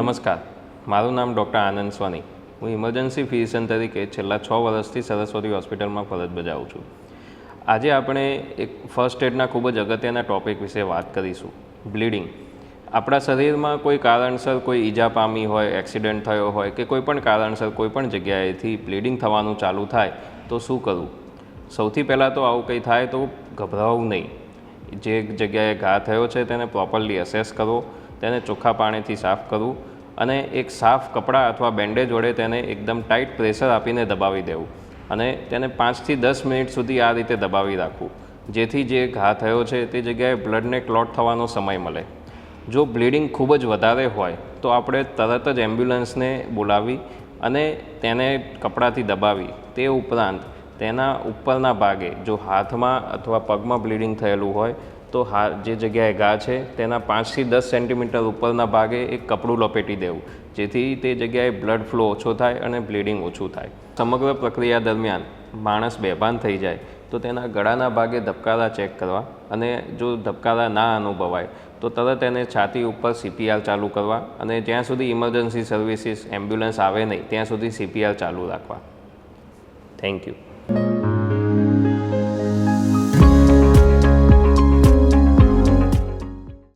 નમસ્કાર, મારું નામ ડૉક્ટર આનંદ સ્વાની. હું ઇમરજન્સી ફિઝિશિયન તરીકે છેલ્લા 6 વર્ષથી સરસ્વતી હોસ્પિટલમાં ફરજ બજાવું છું. આજે આપણે એક ફર્સ્ટ એડના ખૂબ જ અગત્યના ટૉપિક વિશે વાત કરીશું. બ્લીડિંગ. આપણા શરીરમાં કોઈ કારણસર કોઈ ઈજા પામી હોય, એક્સિડન્ટ થયો હોય કે કોઈ પણ કારણસર કોઈ પણ જગ્યાએથી બ્લીડિંગ થવાનું ચાલુ થાય તો શું કરવું? સૌથી પહેલાં તો આવું કંઈ થાય તો ગભરાવવું નહીં. જે જગ્યાએ ઘા થયો છે તેને પ્રોપરલી અસેસ કરવો, તેને ચોખ્ખા પાણીથી સાફ કરવું અને એક સાફ કપડાં અથવા બેન્ડેજ વડે તેને એકદમ ટાઈટ પ્રેશર આપીને દબાવી દેવું અને તેને 5 થી 10 મિનિટ સુધી આ રીતે દબાવી રાખવું, જેથી જે ઘા થયો છે તે જગ્યાએ બ્લડને ક્લોટ થવાનો સમય મળે. જો બ્લીડિંગ ખૂબ જ વધારે હોય તો આપણે તરત જ એમ્બ્યુલન્સને બોલાવી અને તેને કપડાથી દબાવી, તે ઉપરાંત તેના ઉપરના ભાગે જો હાથમાં અથવા પગમાં બ્લીડિંગ થયેલું હોય તો જે જગ્યાએ ઘા છે તેના 5 થી 10 સેન્ટીમીટર ઉપરના ભાગે એક કપડું લપેટી દેવું, જેથી તે જગ્યાએ બ્લડ ફ્લો ઓછો થાય અને બ્લીડિંગ ઓછું થાય. સમગ્ર પ્રક્રિયા દરમિયાન માણસ બેભાન થઈ જાય તો તેના ગળાના ભાગે ધબકારા ચેક કરવા અને જો ધબકારા ના અનુભવાય તો તરત એને છાતી ઉપર CPR ચાલુ કરવા અને જ્યાં સુધી ઇમરજન્સી સર્વિસીસ એમ્બ્યુલન્સ આવે નહીં ત્યાં સુધી CPR ચાલુ રાખવા. Thank you.